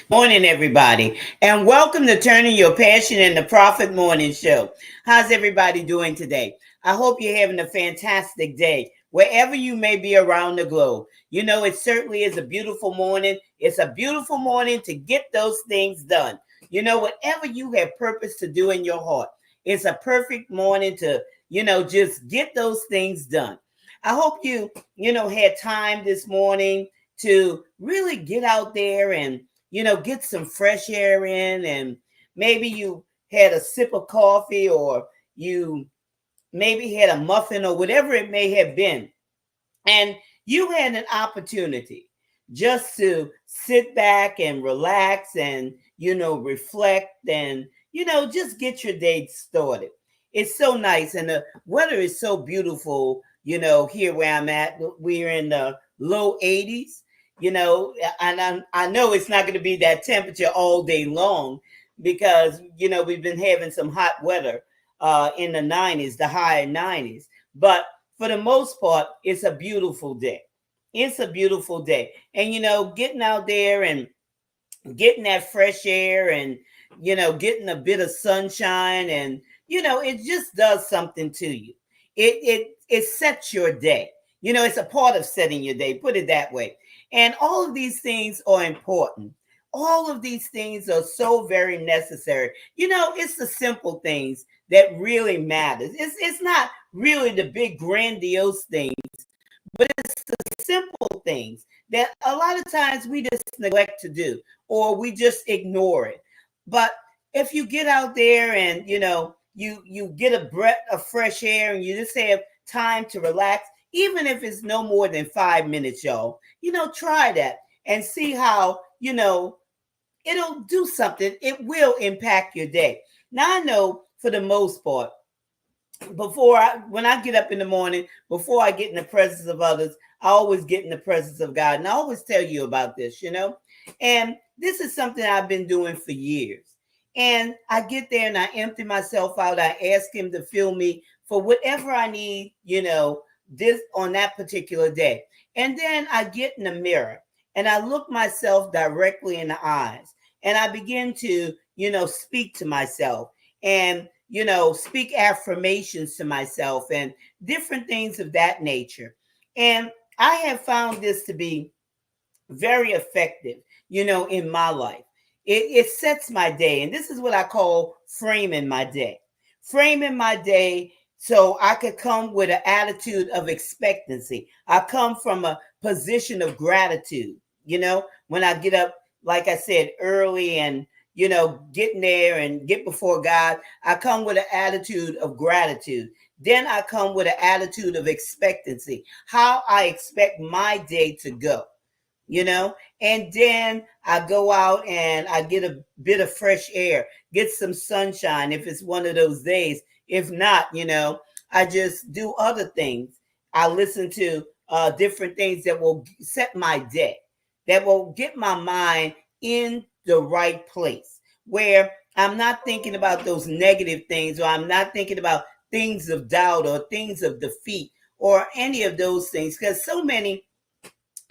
Morning, everybody, and welcome to Turning Your Passion into Profit Morning Show. How's everybody doing today? I hope you're having a fantastic day wherever you may be around the globe. You know, it certainly is a beautiful morning. It's a beautiful morning to get those things done. You know, whatever you have purpose to do in your heart, it's a perfect morning to, just get those things done. I hope you had time this morning to really get out there and get some fresh air in, and maybe you had a sip of coffee, or you maybe had a muffin, or whatever it may have been. And you had an opportunity just to sit back and relax and, reflect and, just get your day started. It's so nice. And the weather is so beautiful, here where I'm at. We're in the low 80s, and I know it's not going to be that temperature all day long because, we've been having some hot weather in the 90s, the high 90s. But for the most part, it's a beautiful day. It's a beautiful day. And, getting out there and getting that fresh air and, getting a bit of sunshine and, it just does something to you. It sets your day. It's a part of setting your day, put it that way. And all of these things are important. All of these things are so very necessary. It's the simple things that really matters. It's not really the big grandiose things, but it's the simple things that a lot of times we just neglect to do or we just ignore it. But if you get out there and you get a breath of fresh air and you just have time to relax, even if it's no more than 5 minutes, y'all, try that and see how it'll do something. It will impact your day. Now I know for the most part, when I get up in the morning, before I get in the presence of others, I always get in the presence of God. And I always tell you about this, And this is something I've been doing for years. And I get there and I empty myself out. I ask him to fill me for whatever I need, this on that particular day. And then I get in the mirror and I look myself directly in the eyes and I begin to, speak to myself and speak affirmations to myself and different things of that nature. And I have found this to be very effective, in my life. It sets my day. And this is what I call framing my day. Framing my day so I could come with an attitude of expectancy. I come from a position of gratitude, when I get up, like I said, early and getting there and get before God, I come with an attitude of gratitude. Then I come with an attitude of expectancy, how I expect my day to go, and then I go out and I get a bit of fresh air, get some sunshine if it's one of those days. If not, I just do other things. I listen to different things that will set my day, that will get my mind in the right place where I'm not thinking about those negative things, or I'm not thinking about things of doubt or things of defeat or any of those things. Because so many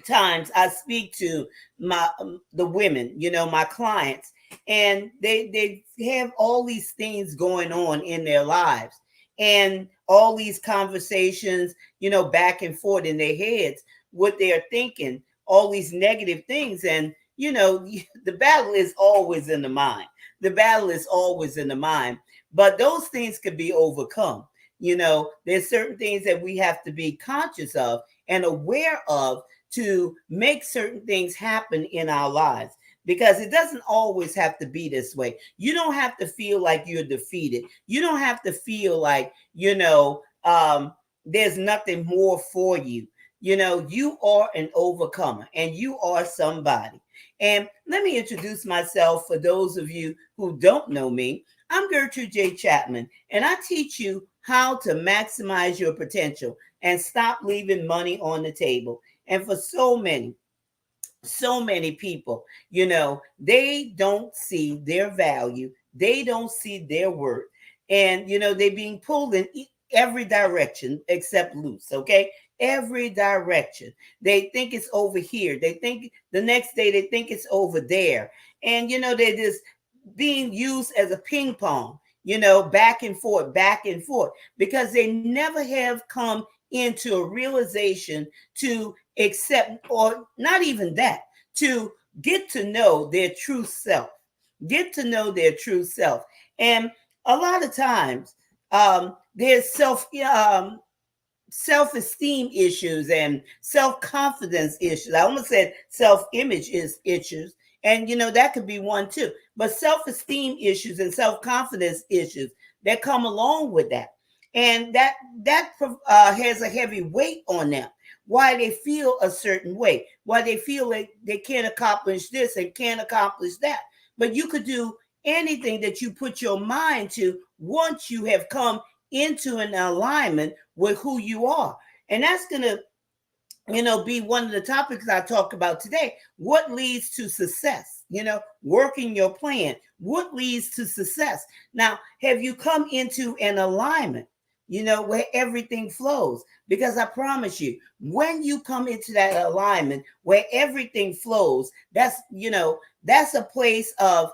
times I speak to the women, my clients, and they have all these things going on in their lives and all these conversations, back and forth in their heads, what they're thinking, all these negative things. And the battle is always in the mind. The battle is always in the mind, but those things can be overcome. There's certain things that we have to be conscious of and aware of to make certain things happen in our lives, because it doesn't always have to be this way. You don't have to feel like you're defeated. You don't have to feel like, there's nothing more for you. You are an overcomer and you are somebody. And let me introduce myself for those of you who don't know me. I'm Gertrude J. Chapman, and I teach you how to maximize your potential and stop leaving money on the table. And for so many people, they don't see their value, they don't see their worth, and they're being pulled in every direction except loose. Okay, every direction. They think it's over here. They think the next day they think it's over there. And they're just being used as a ping pong, back and forth, because they never have come into a realization to accept, or not even that, to get to know their true self. Get to know their true self. And a lot of times, there's self-esteem issues and self-confidence issues. I almost said self-image issues, and that could be one too. But self-esteem issues and self-confidence issues that come along with that, and that has a heavy weight on them. Why they feel a certain way, why they feel like they can't accomplish this and can't accomplish that. But you could do anything that you put your mind to once you have come into an alignment with who you are. And that's going to, be one of the topics I talk about today. What leads to success? Working your plan. What leads to success? Now, have you come into an alignment, where everything flows? Because I promise you, when you come into that alignment where everything flows, that's a place of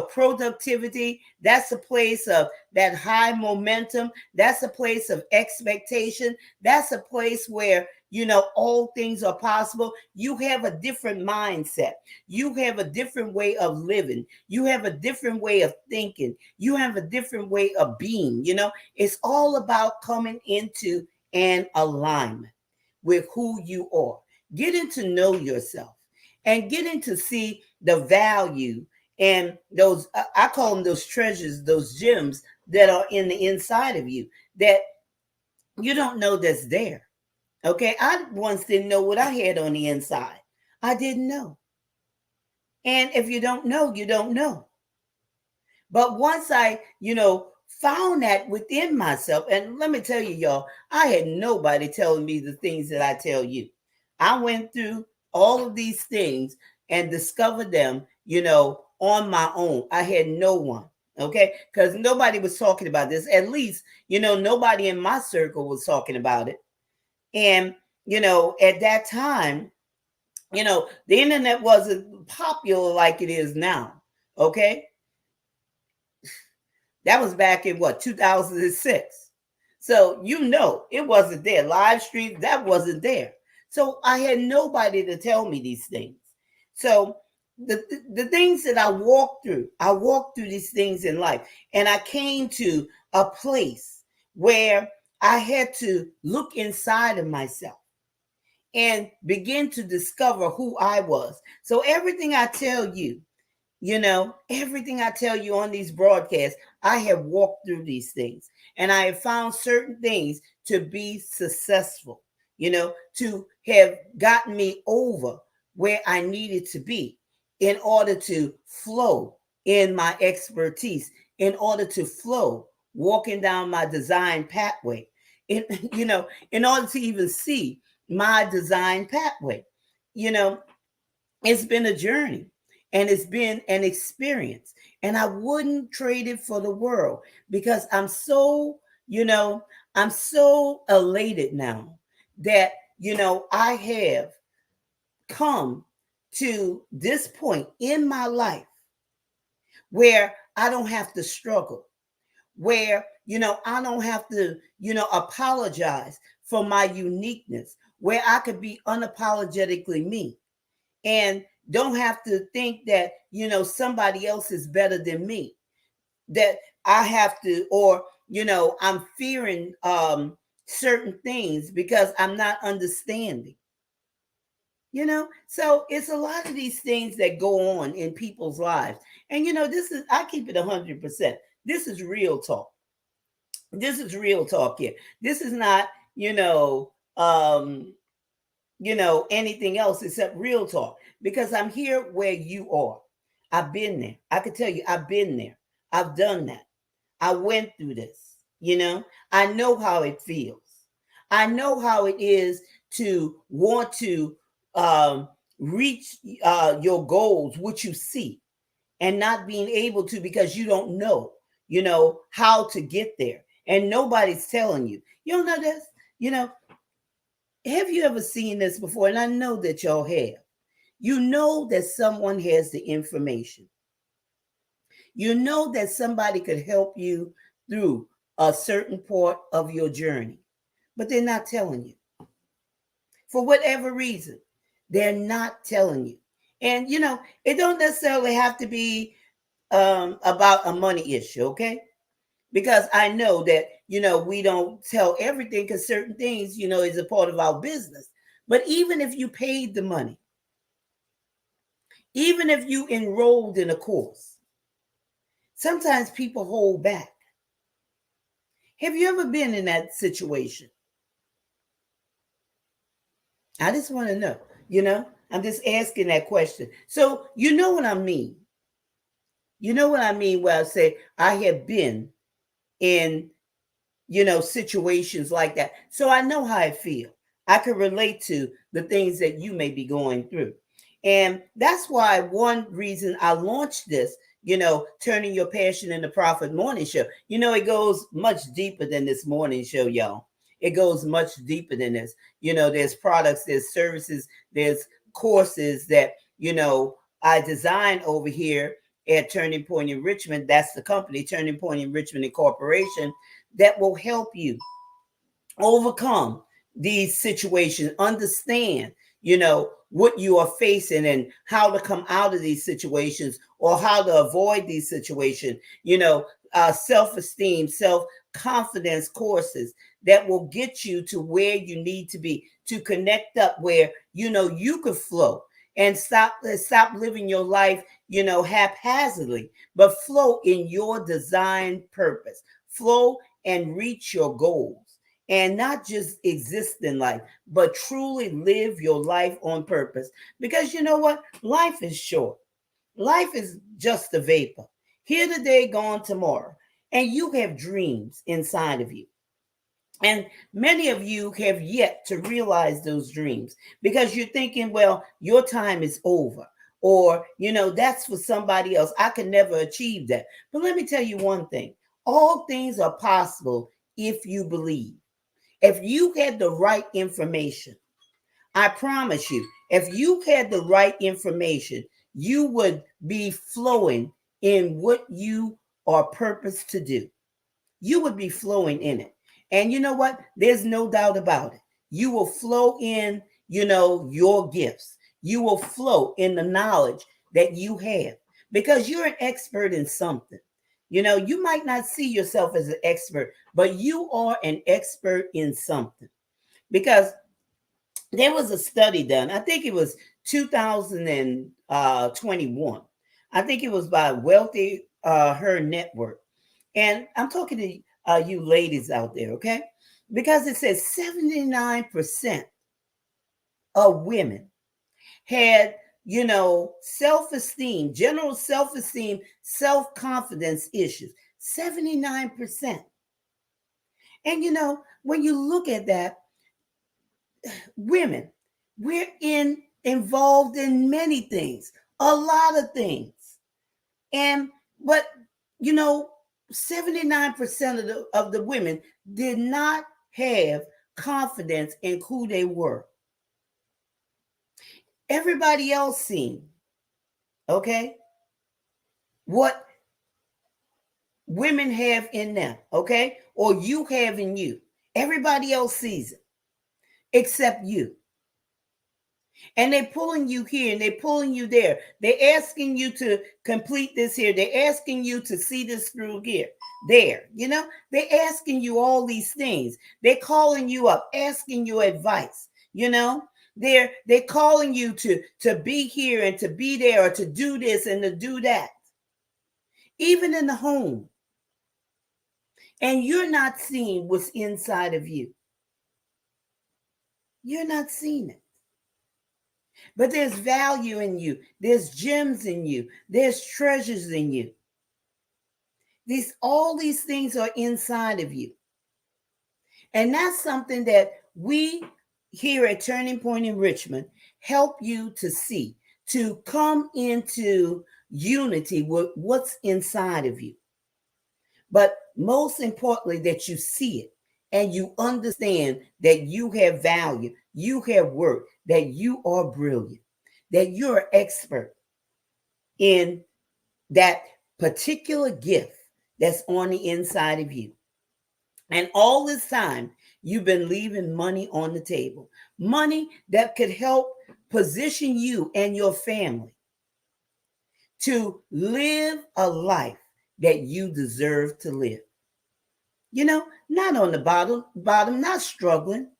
productivity. That's a place of that high momentum. That's a place of expectation. That's a place where all things are possible. You have a different mindset. You have a different way of living. You have a different way of thinking. You have a different way of being. It's all about coming into an alignment with who you are, getting to know yourself, and getting to see the value and those, I call them those treasures, those gems that are in the inside of you that you don't know that's there. Okay, I once didn't know what I had on the inside. I didn't know. And if you don't know, you don't know. But once I, found that within myself, and let me tell you, y'all, I had nobody telling me the things that I tell you. I went through all of these things and discovered them, on my own. I had no one. Okay, because nobody was talking about this. At least, nobody in my circle was talking about it. And, at that time, the internet wasn't popular like it is now. Okay. That was back in 2006. So, it wasn't there. Live stream, that wasn't there. So I had nobody to tell me these things. So the things that I walked through these things in life. And I came to a place where I had to look inside of myself and begin to discover who I was. So everything I tell you, everything I tell you on these broadcasts, I have walked through these things and I have found certain things to be successful, to have gotten me over where I needed to be in order to flow in my expertise, in order to flow walking down my design pathway, in order to even see my design pathway. It's been a journey and it's been an experience, and I wouldn't trade it for the world, because I'm so elated now that I have come to this point in my life where I don't have to struggle, where I don't have to apologize for my uniqueness, where I could be unapologetically me and don't have to think that somebody else is better than me, that I have to, or I'm fearing certain things because I'm not understanding. So it's a lot of these things that go on in people's lives. And this is, I keep it 100%. This is real talk. This is real talk here. This is not anything else except real talk, because I'm here where you are. I've been there. I could tell you I've been there. I've done that. I went through this. I know how it feels. I know how it is to want to reach your goals, what you see, and not being able to, because you don't know, how to get there. And nobody's telling you. You don't know this, Have you ever seen this before? And I know that y'all have. You know that someone has the information. You know that somebody could help you through a certain part of your journey, but they're not telling you. For whatever reason, they're not telling you. And it don't necessarily have to be about a money issue, okay? Because I know that we don't tell everything, because certain things is a part of our business. But even if you paid the money, even if you enrolled in a course, sometimes people hold back. Have you ever been in that situation? I just want to know. I'm just asking that question. So you know what I mean. You know what I mean when I say I have been in situations like that. So I know how I feel. I can relate to the things that you may be going through. And that's why one reason I launched this, turning your passion into profit morning show. It goes much deeper than this morning show, y'all. It goes much deeper than this. There's products, there's services, there's courses that, I designed over here at Turning Point in Richmond. That's the company, Turning Point in Richmond Incorporation, that will help you overcome these situations, understand, what you are facing and how to come out of these situations or how to avoid these situations, self-esteem, self-confidence courses that will get you to where you need to be, to connect up where, you could flow and stop living your life, haphazardly, but flow in your design purpose, flow and reach your goals. And not just exist in life, but truly live your life on purpose. Because you know what? Life is short. Life is just a vapor. Here today, gone tomorrow. And you have dreams inside of you. And many of you have yet to realize those dreams because you're thinking, well, your time is over. Or, that's for somebody else. I can never achieve that. But let me tell you one thing. All things are possible if you believe. If you had the right information, I promise you, if you had the right information, you would be flowing in what you are purposed to do. You would be flowing in it. And you know what? There's no doubt about it. You will flow in, your gifts. You will flow in the knowledge that you have because you're an expert in something. You might not see yourself as an expert, but you are an expert in something. Because there was a study done, I think it was 2021. I think it was by Wealthy Her Network. And I'm talking to you ladies out there, okay? Because it says 79% of women had, self-esteem, general self-esteem, self-confidence issues. 79%. And when you look at that, women, we're involved in many things, a lot of things. But 79% of the women did not have confidence in who they were. Everybody else seen, okay, what women have in them, okay, or you have in you. Everybody else sees it except you. And they're pulling you here and they're pulling you there. They're asking you to complete this here. They're asking you to see this through here, there. They're asking you all these things. They're calling you up, asking you advice. They're calling you to be here and to be there, or to do this and to do that. Even in the home. And you're not seeing what's inside of you. You're not seeing it. But there's value in you. There's gems in you. There's treasures in you. All these things are inside of you. And that's something that we here at Turning Point in Richmond help you to see, to come into unity with what's inside of you. But most importantly, that you see it and you understand that you have value. you have worked, that you are brilliant, that you're an expert in that particular gift that's on the inside of you. And all this time, you've been leaving money on the table, money that could help position you and your family to live a life that you deserve to live. Not on the bottom, not struggling,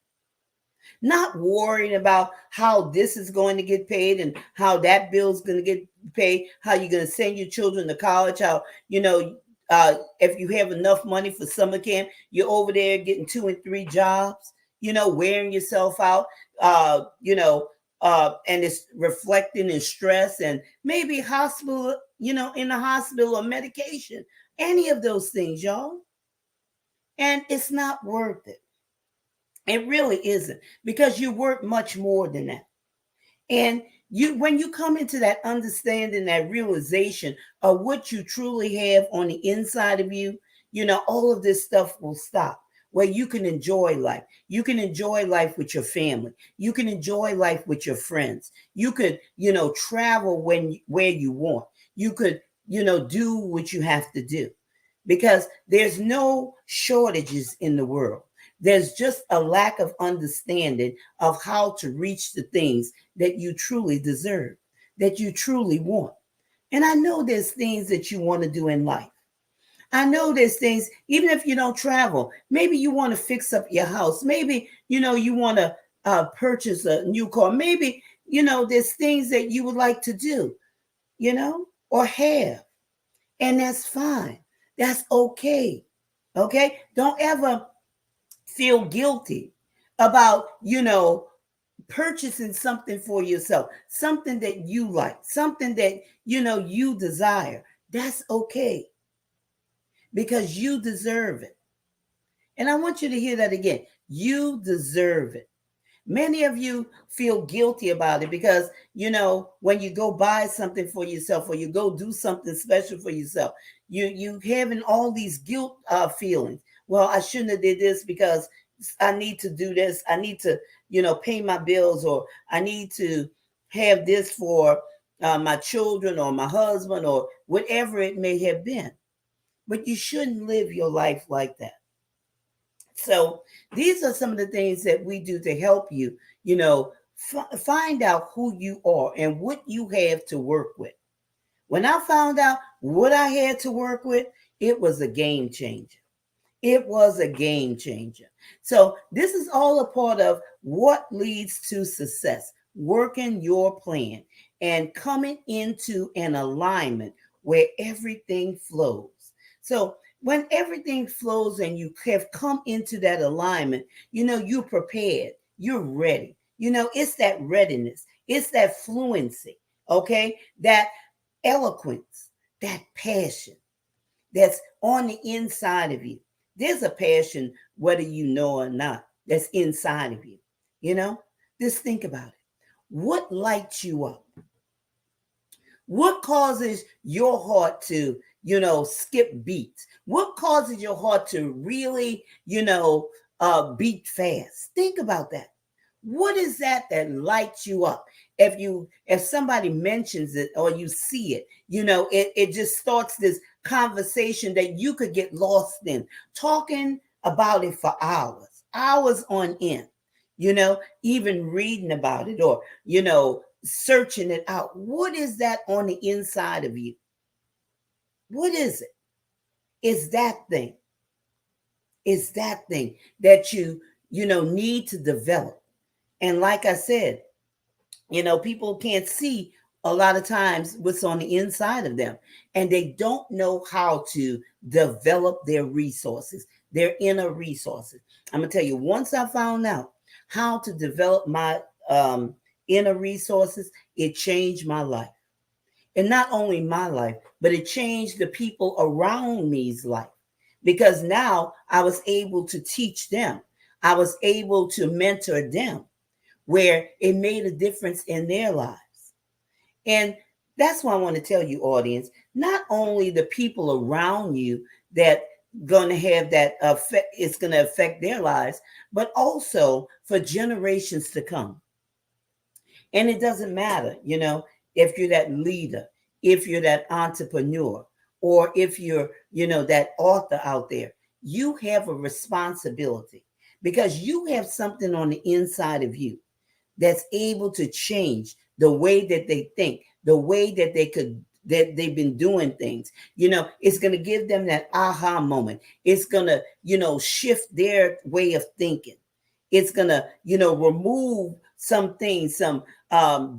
not worrying about how this is going to get paid and how that bill's going to get paid, how you're going to send your children to college, how, if you have enough money for summer camp, you're over there getting 2 and 3 jobs, wearing yourself out, and it's reflecting in stress and maybe hospital, in the hospital or medication, any of those things, y'all. And it's not worth it. It really isn't, because you work much more than that. And when you come into that understanding, that realization of what you truly have on the inside of you, all of this stuff will stop, where you can enjoy life. You can enjoy life with your family. You can enjoy life with your friends. You could, travel where you want. You could, do what you have to do, because there's no shortages in the world. There's just a lack of understanding of how to reach the things that you truly deserve, that you truly want. And I know there's things that you want to do in life. I know there's things, even if you don't travel, maybe you want to fix up your house. Maybe, you want to purchase a new car. Maybe, there's things that you would like to do, or have. And that's fine. That's okay. Okay. Don't ever feel guilty about, purchasing something for yourself, something that you like, something that, you desire. That's okay, because you deserve it. And I want you to hear that again. You deserve it. Many of you feel guilty about it because, when you go buy something for yourself or you go do something special for yourself, you having all these guilt feelings. Well, I shouldn't have did this because I need to do this. I need to, pay my bills, or I need to have this for my children or my husband or whatever it may have been. But you shouldn't live your life like that. So these are some of the things that we do to help you, find out who you are and what you have to work with. When I found out what I had to work with, it was a game changer. It was a game changer. So this is all a part of what leads to success, working your plan and coming into an alignment where everything flows. So when everything flows and you have come into that alignment, you're prepared, you're ready. It's that readiness, it's that fluency, okay? That eloquence, that passion that's on the inside of you. There's a passion, whether you know or not, that's inside of you. Just think about it. What lights you up? What causes your heart to, skip beats? What causes your heart to really, beat fast? Think about that. What is that lights you up? If somebody mentions it or you see it, it just starts this conversation that you could get lost in, talking about it for hours on end, even reading about it or, searching it out. What is that on the inside of you? What is it? It's that thing. It's that thing that you need to develop. And like I said, people can't see a lot of times what's on the inside of them, and they don't know how to develop their resources, their inner resources. I'm going to tell you, once I found out how to develop my inner resources, it changed my life. And not only my life, but it changed the people around me's life, because now I was able to teach them. I was able to mentor them, where it made a difference in their lives. And that's why I want to tell you, audience, not only the people around you that going to have that effect. It's going to affect their lives, but also for generations to come. And it doesn't matter, if you're that leader, if you're that entrepreneur, or if you're, that author out there, you have a responsibility because you have something on the inside of you that's able to change the way that they think, the way that they've been doing things. It's going to give them that aha moment. It's going to, shift their way of thinking. It's going to, remove some things, some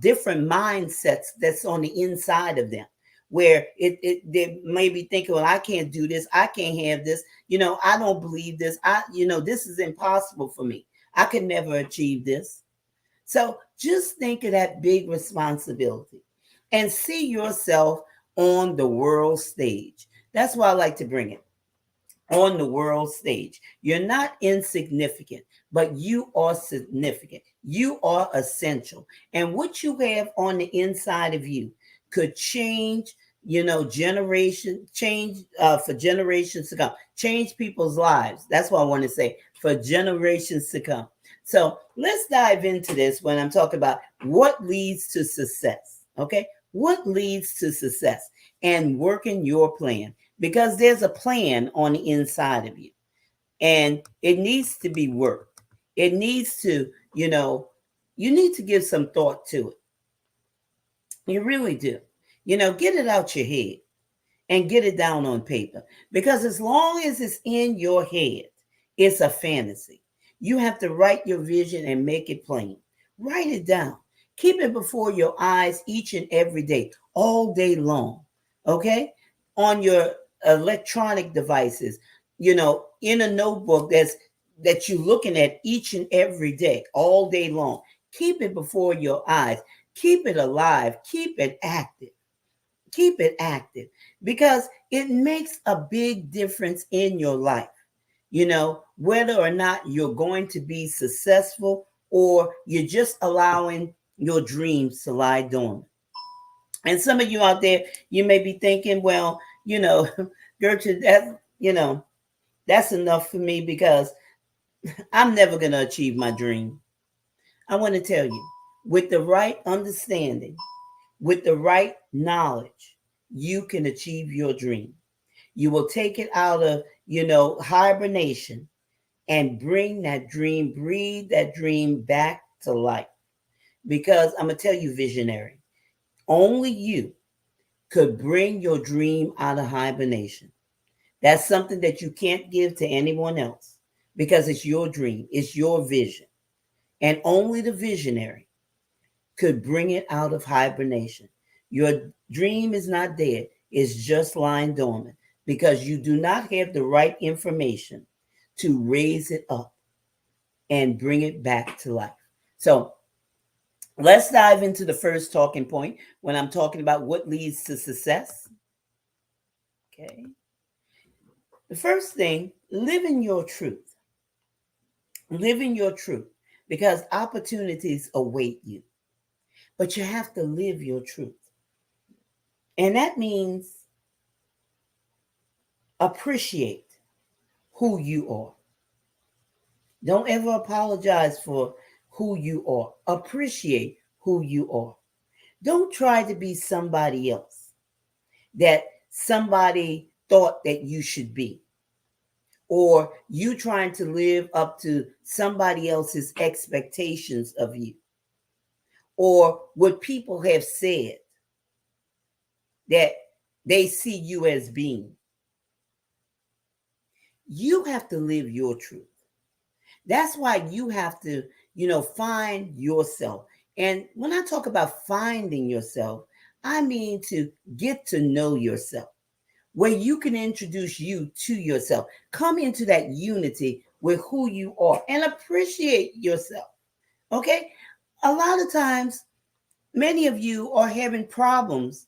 different mindsets that's on the inside of them, where they may be thinking, well, I can't do this. I can't have this. I don't believe this. This is impossible for me. I could never achieve this. So just think of that big responsibility and see yourself on the world stage. That's why I like to bring it on the world stage. You're not insignificant, but you are significant. You are essential. And what you have on the inside of you could change, change for generations to come, change people's lives. That's what I want to say, for generations to come. So let's dive into this when I'm talking about what leads to success. Okay. What leads to success and working your plan, because there's a plan on the inside of you and it needs to be worked. It needs to, you need to give some thought to it. You really do. Get it out your head and get it down on paper, because as long as it's in your head, it's a fantasy. You have to write your vision and make it plain. Write it down. Keep it before your eyes each and every day, all day long. Okay? On your electronic devices, in a notebook that you're looking at each and every day, all day long. Keep it before your eyes. Keep it alive. Keep it active. Keep it active, because it makes a big difference in your life. Whether or not you're going to be successful or you're just allowing your dreams to lie dormant. And some of you out there, you may be thinking, well, Gertrude, that's enough for me because I'm never going to achieve my dream. I want to tell you, with the right understanding, with the right knowledge, you can achieve your dream. You will take it out of, hibernation and bring that dream, breathe that dream back to life. Because I'm going to tell you, visionary, only you could bring your dream out of hibernation. That's something that you can't give to anyone else because it's your dream, it's your vision. And only the visionary could bring it out of hibernation. Your dream is not dead, it's just lying dormant because you do not have the right information to raise it up and bring it back to life. So let's dive into the first talking point when I'm talking about what leads to success. Okay. The first thing, living your truth. Living your truth, because opportunities await you. But you have to live your truth. And that means appreciate who you are. Don't ever apologize for who you are. Appreciate who you are. Don't try to be somebody else that somebody thought that you should be, or you trying to live up to somebody else's expectations of you, or what people have said that they see you as being. You have to live your truth. That's why you have to, find yourself. And when I talk about finding yourself, I mean to get to know yourself, where you can introduce you to yourself. Come into that unity with who you are and appreciate yourself. Okay? A lot of times, many of you are having problems,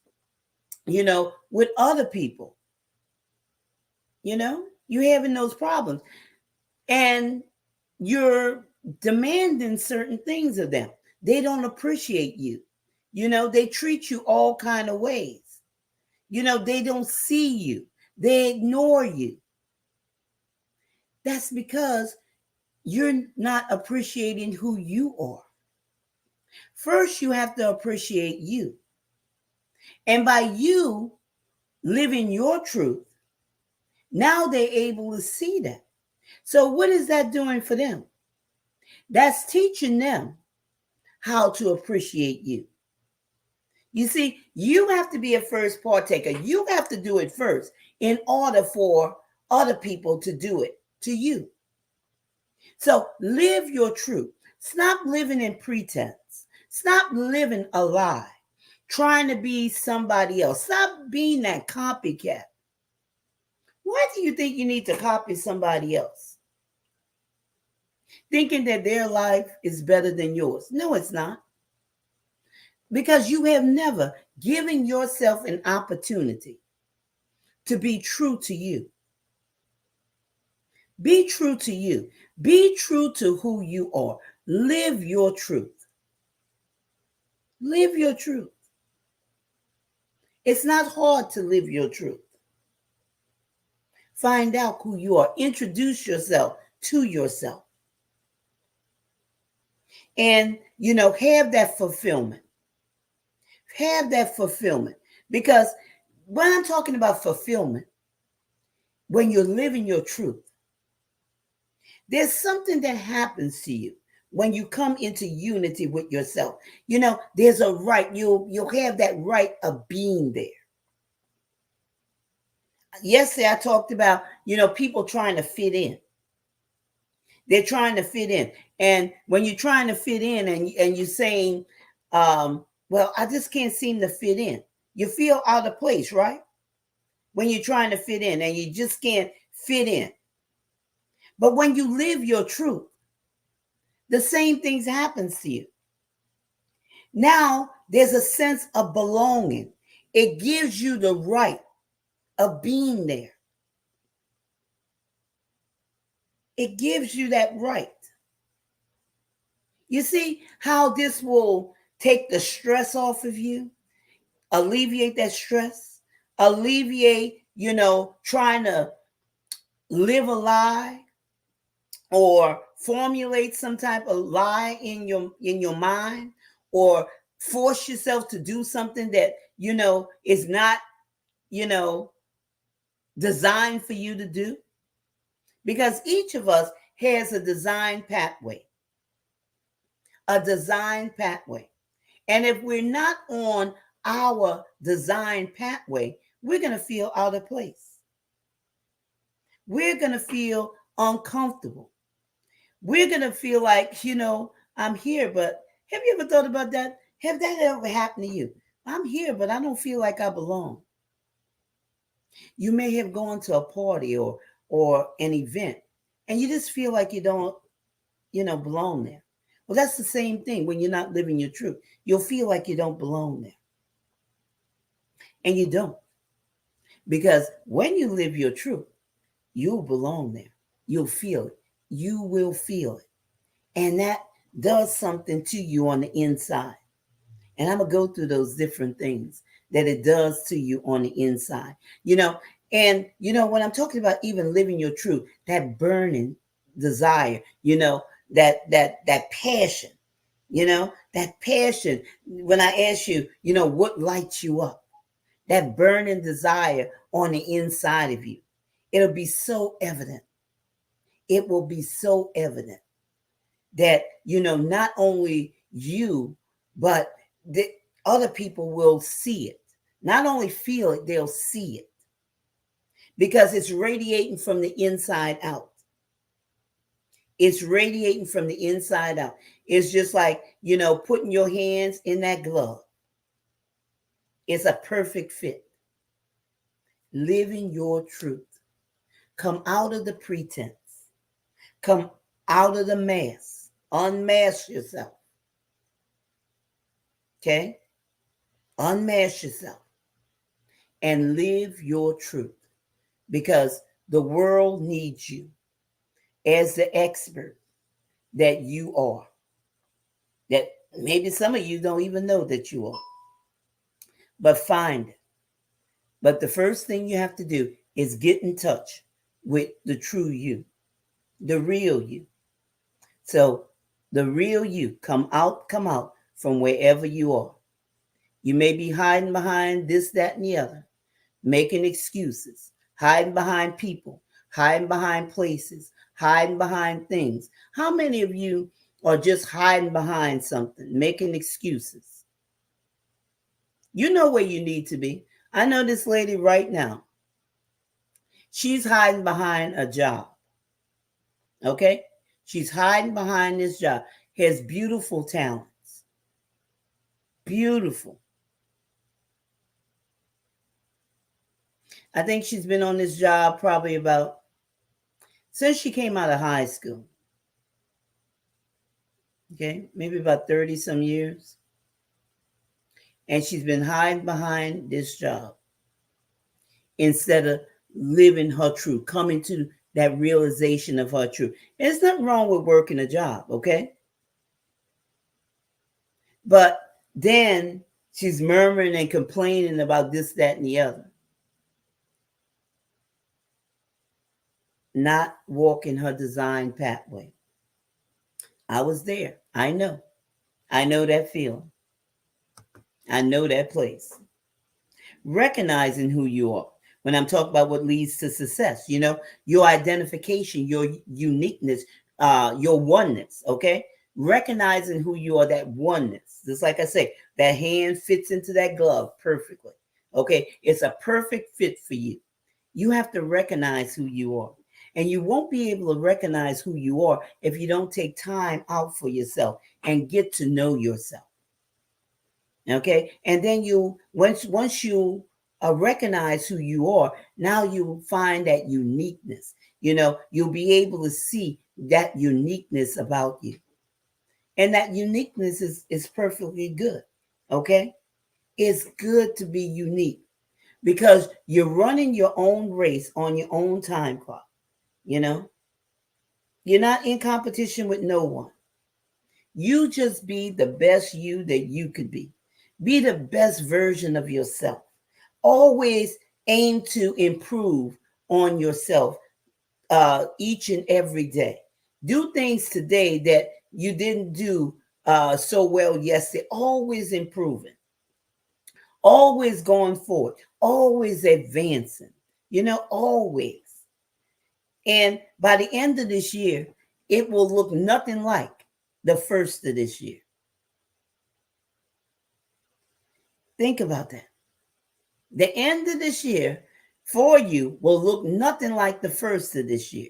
with other people. You're having those problems. And you're demanding certain things of them. They don't appreciate you. They treat you all kind of ways. They don't see you. They ignore you. That's because you're not appreciating who you are. First, you have to appreciate you. And by you living your truth, now they're able to see that. So, what is that doing for them? That's teaching them how to appreciate you. You see, you have to be a first partaker. You have to do it first in order for other people to do it to you. So live your truth. Stop living in pretense. Stop living a lie, trying to be somebody else. Stop being that copycat. Why do you think you need to copy somebody else? Thinking that their life is better than yours. No, it's not. Because you have never given yourself an opportunity to be true to you. Be true to you. Be true to who you are. Live your truth. Live your truth. It's not hard to live your truth. Find out who you are. Introduce yourself to yourself. And, have that fulfillment. Have that fulfillment. Because when I'm talking about fulfillment, when you're living your truth, there's something that happens to you when you come into unity with yourself. There's a right. You'll have that right of being there. Yesterday, I talked about, people trying to fit in. They're trying to fit in. And when you're trying to fit in and you're saying, well, I just can't seem to fit in. You feel out of place, right? When you're trying to fit in and you just can't fit in. But when you live your truth, the same things happens to you. Now there's a sense of belonging. It gives you the right of being there. It gives you that right. You see how this will take the stress off of you, alleviate that stress, alleviate, trying to live a lie or formulate some type of lie in your mind, or force yourself to do something that, is not, designed for you to do. Because each of us has a design pathway. A design pathway. And if we're not on our design pathway, we're going to feel out of place. We're going to feel uncomfortable. We're going to feel like, I'm here, but have you ever thought about that? Have that ever happened to you? I'm here, but I don't feel like I belong. You may have gone to a party or an event, and you just feel like you don't, belong there. Well, that's the same thing when you're not living your truth. You'll feel like you don't belong there. And you don't. Because when you live your truth, you'll belong there. You'll feel it. You will feel it. And that does something to you on the inside. And I'm going to go through those different things that it does to you on the inside. And when I'm talking about even living your truth, that burning desire, that passion, that passion. When I ask you, what lights you up, that burning desire on the inside of you, it'll be so evident. It will be so evident that, not only you, but the other people will see it. Not only feel it, they'll see it. Because it's radiating from the inside out. It's radiating from the inside out. It's just like, putting your hands in that glove. It's a perfect fit. Living your truth. Come out of the pretense. Come out of the mask. Unmask yourself. Okay? Unmask yourself. And live your truth. Because the world needs you as the expert that you are. That maybe some of you don't even know that you are. But find it. But the first thing you have to do is get in touch with the true you. The real you. So the real you, come out from wherever you are. You may be hiding behind this, that, and the other, making excuses, hiding behind people, hiding behind places, hiding behind things. How many of you are just hiding behind something, making excuses? You know where you need to be. I know this lady right now. She's hiding behind a job. Okay? She's hiding behind this job. Has beautiful talents. Beautiful. I think she's been on this job probably about since she came out of high school. Okay? Maybe about 30 some years. And she's been hiding behind this job instead of living her truth, coming to that realization of her truth. There's nothing wrong with working a job, okay? But then she's murmuring and complaining about this, that, and the other. Not walking her design pathway. I was there. I know. I know that feeling. I know that place. Recognizing who you are. When I'm talking about what leads to success, your identification, your uniqueness, your oneness, okay? Recognizing who you are, that oneness. Just like I say, that hand fits into that glove perfectly, okay? It's a perfect fit for you. You have to recognize who you are. And you won't be able to recognize who you are if you don't take time out for yourself and get to know yourself. Okay. And then once you recognize who you are, now you find that uniqueness. You'll be able to see that uniqueness about you. And that uniqueness is perfectly good. Okay. It's good to be unique because you're running your own race on your own time clock. You're not in competition with no one. You just be the best you that you could be. Be the best version of yourself. Always aim to improve on yourself each and every day. Do things today that you didn't do so well yesterday. Always improving, always going forward, always advancing, always. And by the end of this year, it will look nothing like the first of this year. Think about that. The end of this year for you will look nothing like the first of this year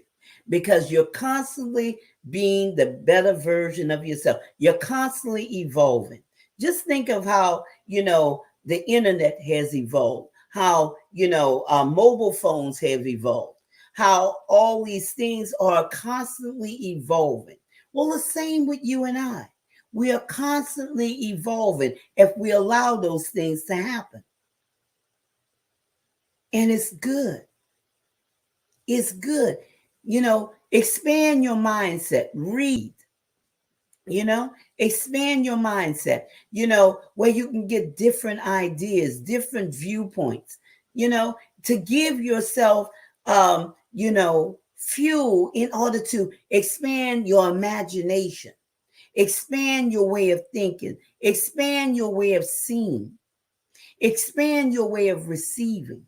because you're constantly being the better version of yourself. You're constantly evolving. Just think of how, the internet has evolved, how, mobile phones have evolved, how all these things are constantly evolving. Well, the same with you and I. We are constantly evolving if we allow those things to happen. And it's good. It's good. Expand your mindset. Read. Expand your mindset, where you can get different ideas, different viewpoints, to give yourself, fuel in order to expand your imagination, expand your way of thinking, expand your way of seeing, expand your way of receiving,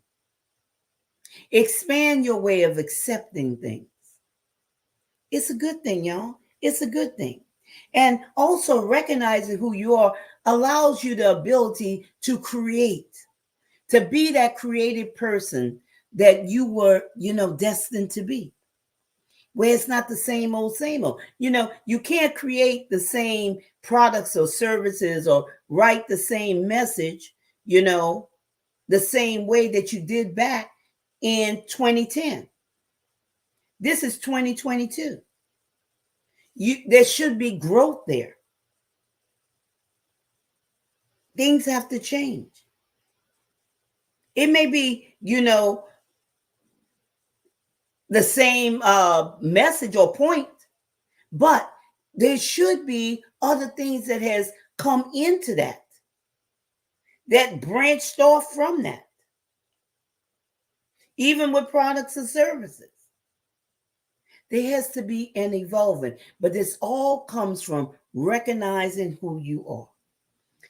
expand your way of accepting things. It's a good thing, y'all. It's a good thing. And also recognizing who you are allows you the ability to create, to be that creative person that you were, destined to be. Where it's not the same old, same old. You can't create the same products or services or write the same message, the same way that you did back in 2010. This is 2022. There should be growth there. Things have to change. It may be, the same message or point, but there should be other things that has come into that branched off from that. Even with products and services. There has to be an evolving, but this all comes from recognizing who you are.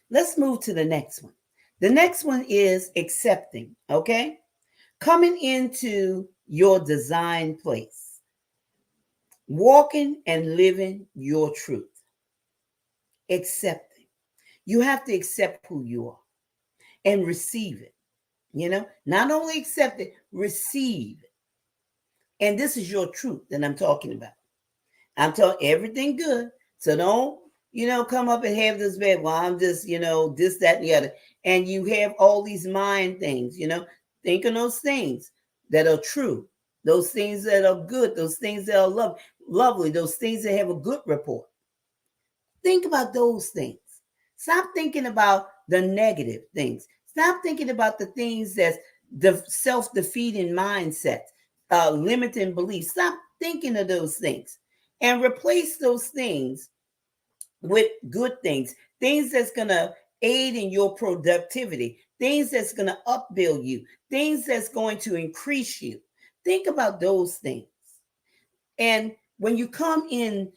Let's move to the next one. The next one is accepting, okay? Coming into your design place, walking and living your truth, accepting. You have to accept who you are and receive it. Not only accept it, receive it. And this is your truth that I'm talking about. I'm talking everything good. So don't, come up and have this bad. Well, I'm just, this, that, and the other. And you have all these mind things, think of those things that are true, those things that are good, those things that are lovely, those things that have a good report. Think about those things. Stop thinking about the negative things. Stop thinking about the things that's the self-defeating mindset, limiting beliefs. Stop thinking of those things and replace those things with good things, things that's going to aid in your productivity, things that's going to upbuild you, things that's going to increase you. Think about those things. And when you come in,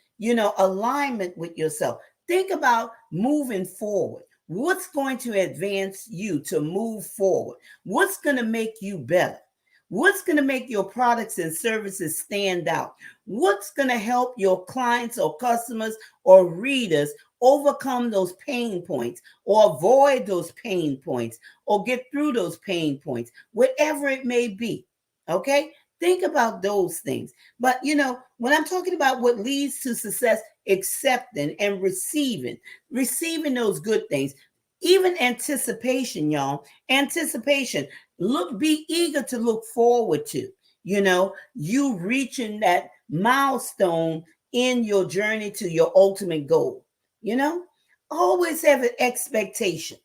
alignment with yourself, think about moving forward. What's going to advance you to move forward? What's going to make you better? What's going to make your products and services stand out? What's going to help your clients or customers or readers overcome those pain points or avoid those pain points or get through those pain points, whatever it may be? Okay? Think about those things. But, when I'm talking about what leads to success, accepting and receiving those good things, even anticipation, y'all, anticipation. Be eager to look forward to, you reaching that milestone in your journey to your ultimate goal. Always have an expectation.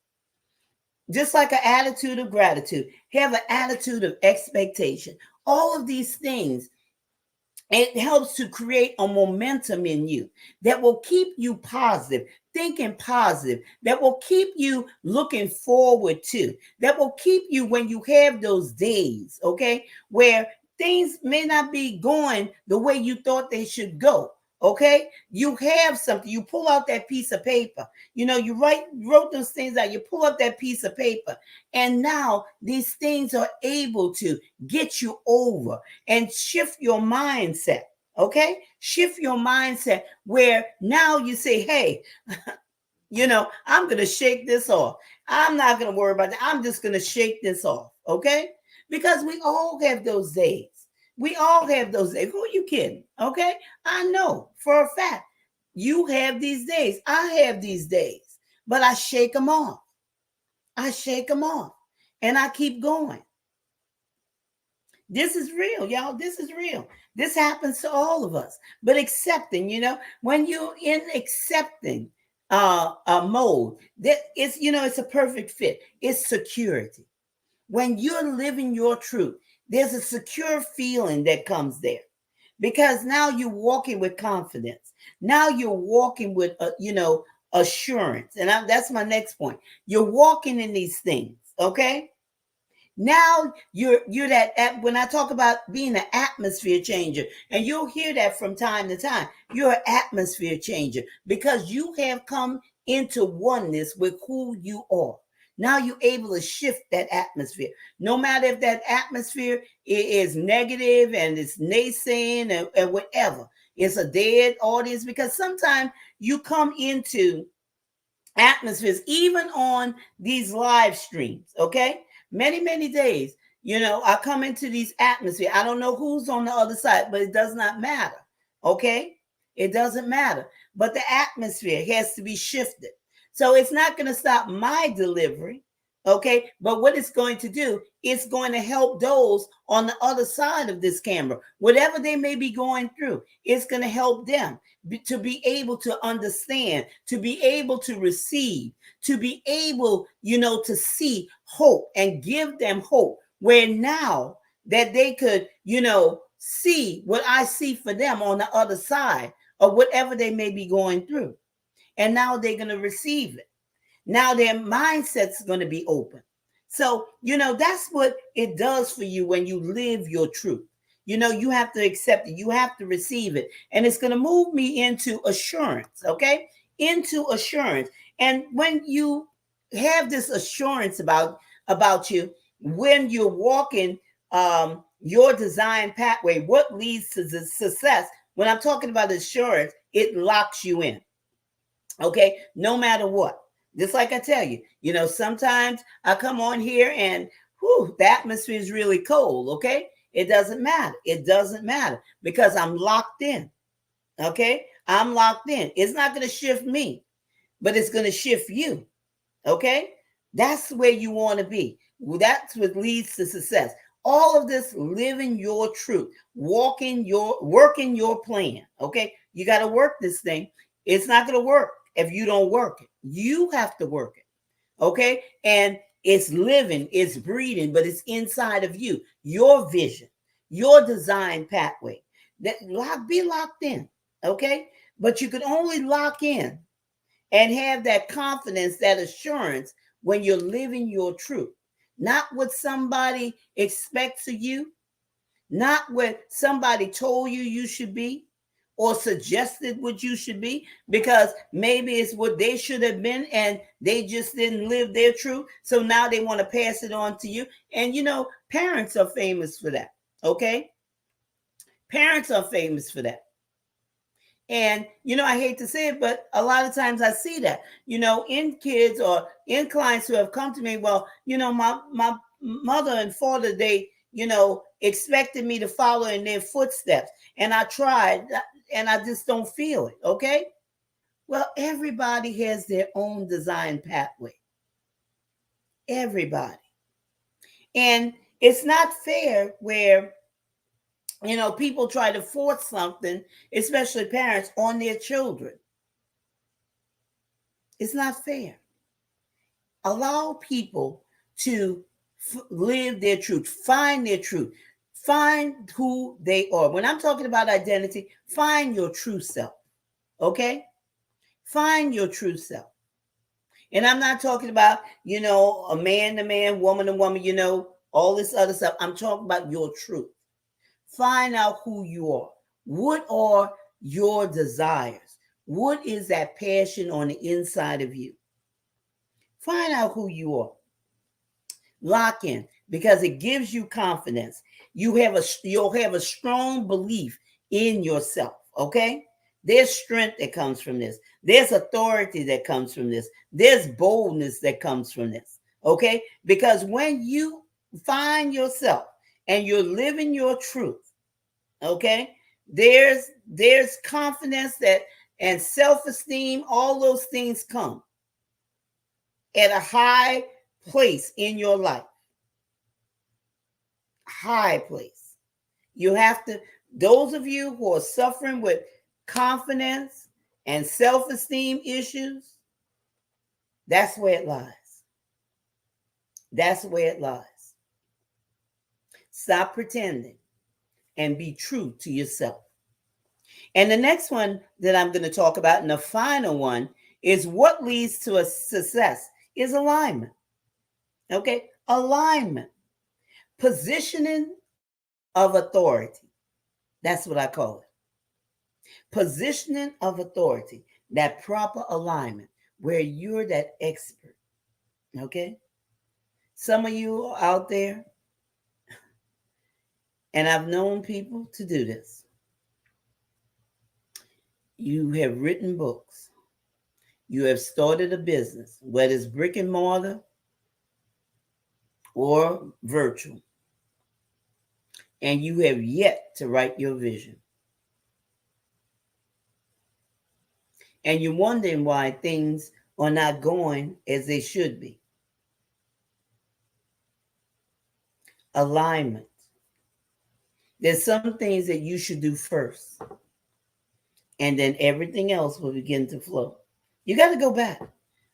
Just like an attitude of gratitude, have an attitude of expectation. All of these things, it helps to create a momentum in you that will keep you positive, thinking positive, that will keep you looking forward to, that will keep you when you have those days, okay, where things may not be going the way you thought they should go. Okay, you have something, you pull out that piece of paper, you wrote those things out, you pull up that piece of paper, and now these things are able to get you over and shift your mindset. Okay, shift your mindset where now you say, hey, I'm going to shake this off. I'm not going to worry about that. I'm just going to shake this off. Okay, because we all have those days. We all have those days. Who are you kidding? Okay. I know for a fact you have these days. I have these days, but I shake them off. I shake them off and I keep going. This is real, y'all. This is real. This happens to all of us. But accepting, when you're in accepting mode, that it's, it's a perfect fit. It's security. When you're living your truth, there's a secure feeling that comes there because now you're walking with confidence. Now you're walking with, assurance. And that's my next point. You're walking in these things. Okay. Now you're that, when I talk about being an atmosphere changer, and you'll hear that from time to time, you're an atmosphere changer because you have come into oneness with who you are. Now you're able to shift that atmosphere. No matter if that atmosphere is negative and it's naysaying and whatever, it's a dead audience, because sometimes you come into atmospheres, even on these live streams, okay? Many days, I come into these atmospheres. I don't know who's on the other side, but it does not matter, okay? It doesn't matter. But the atmosphere has to be shifted. So it's not going to stop my delivery, okay? But what it's going to do, it's going to help those on the other side of this camera. Whatever they may be going through, it's going to help them to be able to understand, to be able to receive, to be able, to see hope and give them hope, where now that they could, see what I see for them on the other side of whatever they may be going through. And now they're going to receive it. Now their mindset's going to be open. So, that's what it does for you when you live your truth. You have to accept it. You have to receive it. And it's going to move me into assurance, okay? Into assurance. And when you have this assurance about you, when you're walking your design pathway, what leads to the success? When I'm talking about assurance, it locks you in, okay? No matter what. Just like I tell you, sometimes I come on here and the atmosphere is really cold, okay? It doesn't matter. It doesn't matter because I'm locked in, okay? I'm locked in. It's not going to shift me, but it's going to shift you, okay? That's where you want to be. That's what leads to success. All of this, living your truth, working your plan, okay? You got to work this thing. It's not going to work if you don't work it. You have to work it, okay? And it's living, it's breathing, but it's inside of you. Your vision, your design pathway. Be locked in, okay? But you can only lock in and have that confidence, that assurance when you're living your truth. Not what somebody expects of you, not what somebody told you should be or suggested what you should be, because maybe it's what they should have been and they just didn't live their truth. So now they want to pass it on to you. And parents are famous for that, okay? Parents are famous for that. And, I hate to say it, but a lot of times I see that, in kids or in clients who have come to me, well, my mother and father, they, expected me to follow in their footsteps. And I tried and I just don't feel it. Okay. Well, everybody has their own design pathway. Everybody. And it's not fair where, people try to force something, especially parents, on their children. It's not fair. Allow people to live their truth, find their truth, find who they are. When I'm talking about identity, find your true self, okay? Find your true self. And I'm not talking about, a man to man, woman to woman, all this other stuff. I'm talking about your truth. Find out who you are. What are your desires? What is that passion on the inside of you? Find out who you are. Lock in, because it gives you confidence. You'll have a strong belief in yourself, okay? There's strength that comes from this. There's authority that comes from this. There's boldness that comes from this, okay? Because when you find yourself and you're living your truth, okay, there's confidence that and self-esteem, all those things come at a high place in your life. High place. You have to, those of you who are suffering with confidence and self-esteem issues, that's where it lies. That's where it lies. Stop pretending and be true to yourself. And the next one that I'm going to talk about, and the final one, is what leads to a success is alignment. Okay? Alignment. Positioning of authority. That's what I call it. Positioning of authority. That proper alignment where you're that expert. Okay? Some of you are out there, and I've known people to do this. You have written books. You have started a business, whether it's brick and mortar or virtual. And you have yet to write your vision. And you're wondering why things are not going as they should be. Alignment. There's some things that you should do first, and then everything else will begin to flow. You got to go back.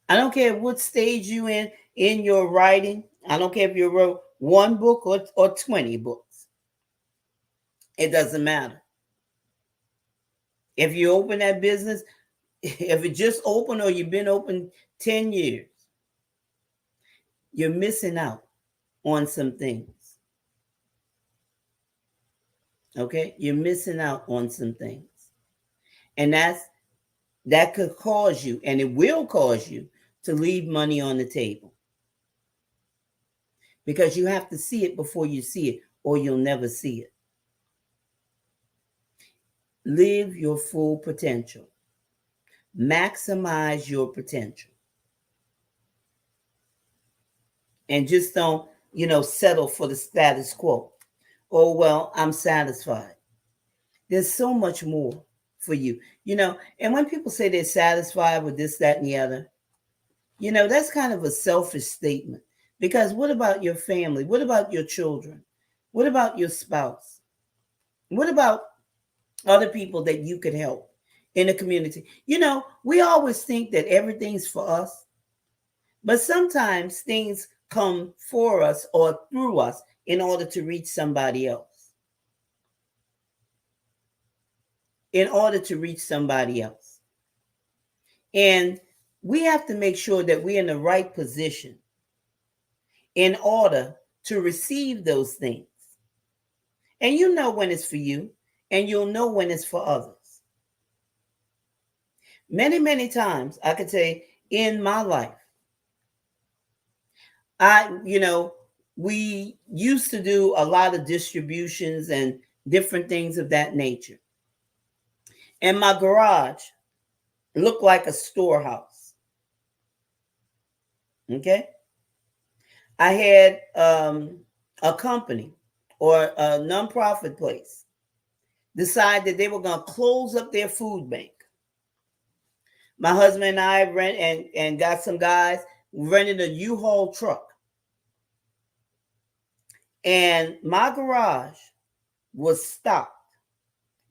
I don't care what stage you in your writing. I don't care if you wrote one book or 20 books. It doesn't matter. If you open that business, if it just opened or you've been open 10 years, you're missing out on some things. Okay, you're missing out on some things, and that could cause you, and it will cause you to leave money on the table, because you have to see it before you see it, or you'll never see it. Live your full potential. Maximize your potential. And just don't, settle for the status quo. Oh, well, I'm satisfied. There's so much more for you. And when people say they're satisfied with this, that, and the other, that's kind of a selfish statement. Because what about your family? What about your children? What about your spouse? What about other people that you could help in the community? We always think that everything's for us, but sometimes things come for us or through us in order to reach somebody else. In order to reach somebody else. And we have to make sure that we're in the right position in order to receive those things. And you know when it's for you, and you'll know when it's for others. Many, many times, I could say in my life, we used to do a lot of distributions and different things of that nature. And my garage looked like a storehouse. Okay? I had a company or a nonprofit place decide that they were going to close up their food bank. My husband and I rent and got some guys, rented a U-Haul truck. And my garage was stocked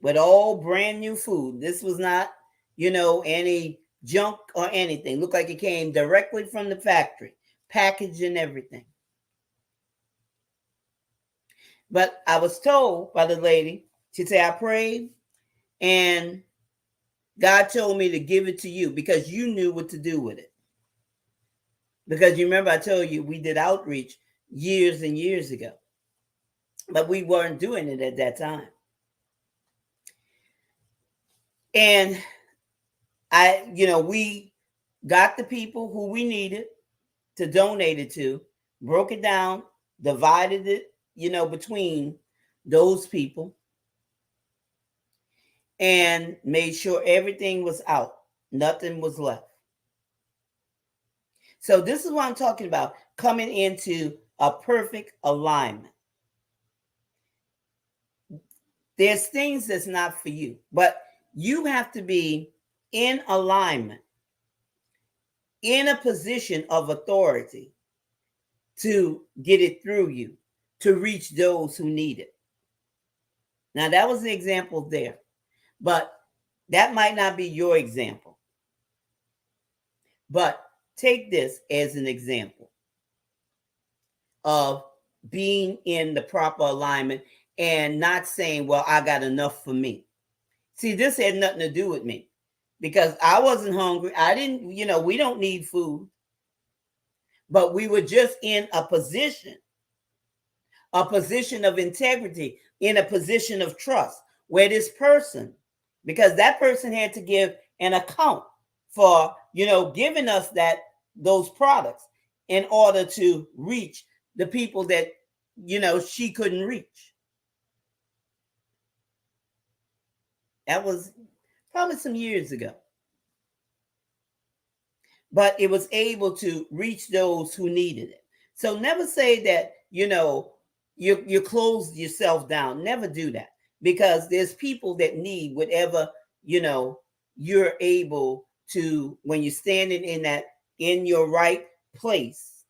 with all brand new food. This was not, any junk or anything. Looked like it came directly from the factory, packaged and everything. But I was told by the lady, she said, I prayed and God told me to give it to you because you knew what to do with it. Because you remember I told you we did outreach years and years ago, but we weren't doing it at that time. And we got the people who we needed to donate it to, broke it down, divided it, between those people, and made sure everything was out. Nothing was left. So this is what I'm talking about, coming into a perfect alignment. There's things that's not for you, but you have to be in alignment, in a position of authority to get it through you, to reach those who need it. Now, that was an example there, but that might not be your example. But take this as an example of being in the proper alignment and not saying, well, I got enough for me. See, this had nothing to do with me because I wasn't hungry. I didn't, we don't need food. But we were just in a position of integrity, in a position of trust, where this person, because that person had to give an account for, giving us those products in order to reach the people that, she couldn't reach. That was probably some years ago. But it was able to reach those who needed it. So never say that, you close yourself down. Never do that, because there's people that need whatever, you're able to, when you're standing in your right place,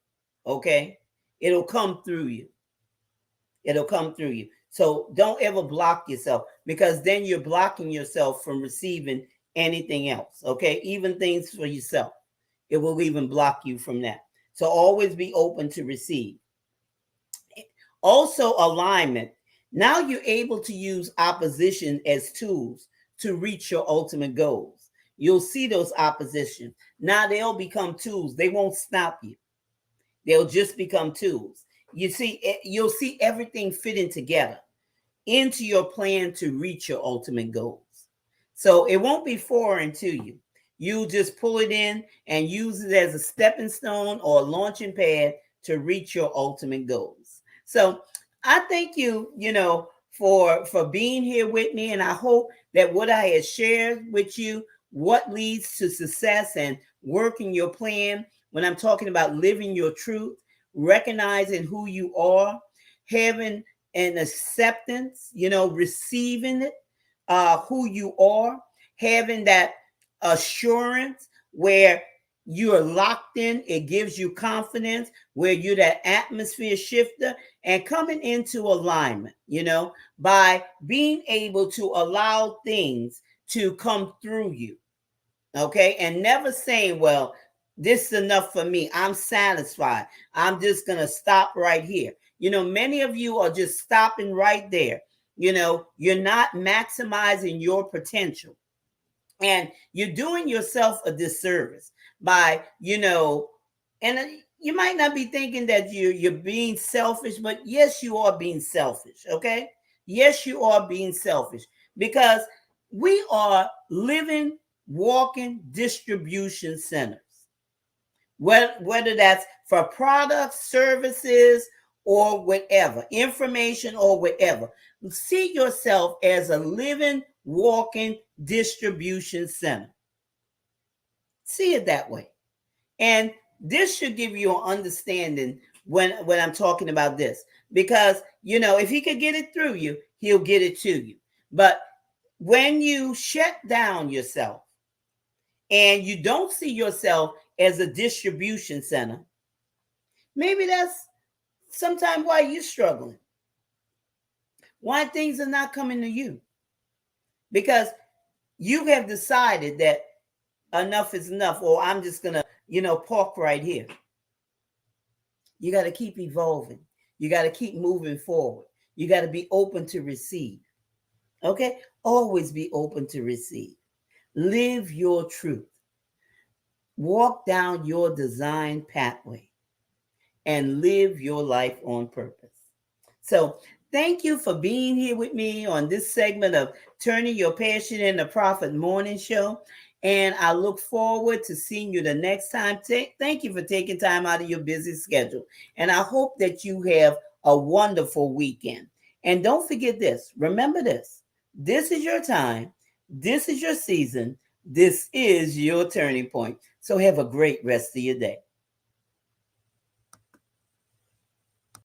okay, it'll come through you. It'll come through you. So don't ever block yourself, because then you're blocking yourself from receiving anything else, okay? Even things for yourself. It will even block you from that. So always be open to receive. Also, alignment. Now you're able to use opposition as tools to reach your ultimate goals. You'll see those oppositions. Now they'll become tools. They won't stop you. They'll just become tools. You'll see everything fitting together. into your plan to reach your ultimate goals. So it won't be foreign to you. You just pull it in and use it as a stepping stone or a launching pad to reach your ultimate goals. So I thank you, for being here with me. And I hope that what I had shared with you, what leads to success and working your plan, when I'm talking about living your truth, recognizing who you are, having an acceptance, receiving it, who you are, having that assurance where you are locked in. It gives you confidence, where you're that atmosphere shifter, and coming into alignment, by being able to allow things to come through you. Okay. And never saying, well, this is enough for me. I'm satisfied. I'm just going to stop right here. Many of you are just stopping right there. You're not maximizing your potential. And you're doing yourself a disservice by, and you might not be thinking that you're being selfish, but yes, you are being selfish. Okay. Yes, you are being selfish, because we are living, walking distribution centers. Whether that's for products, services, or whatever, information or whatever. See yourself as a living, walking distribution center. See it that way. And this should give you an understanding when I'm talking about this. Because, if he could get it through you, he'll get it to you. But when you shut down yourself and you don't see yourself as a distribution center, maybe that's sometimes why you're struggling, why things are not coming to you, because you have decided that enough is enough, or I'm just gonna park right here. You got to keep evolving. You got to keep moving forward. You got to be open to receive. Okay, always be open to receive. Live your truth. Walk down your design pathway and live your life on purpose. So thank you for being here with me on this segment of Turning Your Passion into Profit Morning Show. And I look forward to seeing you the next time. Thank you for taking time out of your busy schedule. And I hope that you have a wonderful weekend. And don't forget this. Remember this. This is your time. This is your season. This is your turning point. So have a great rest of your day.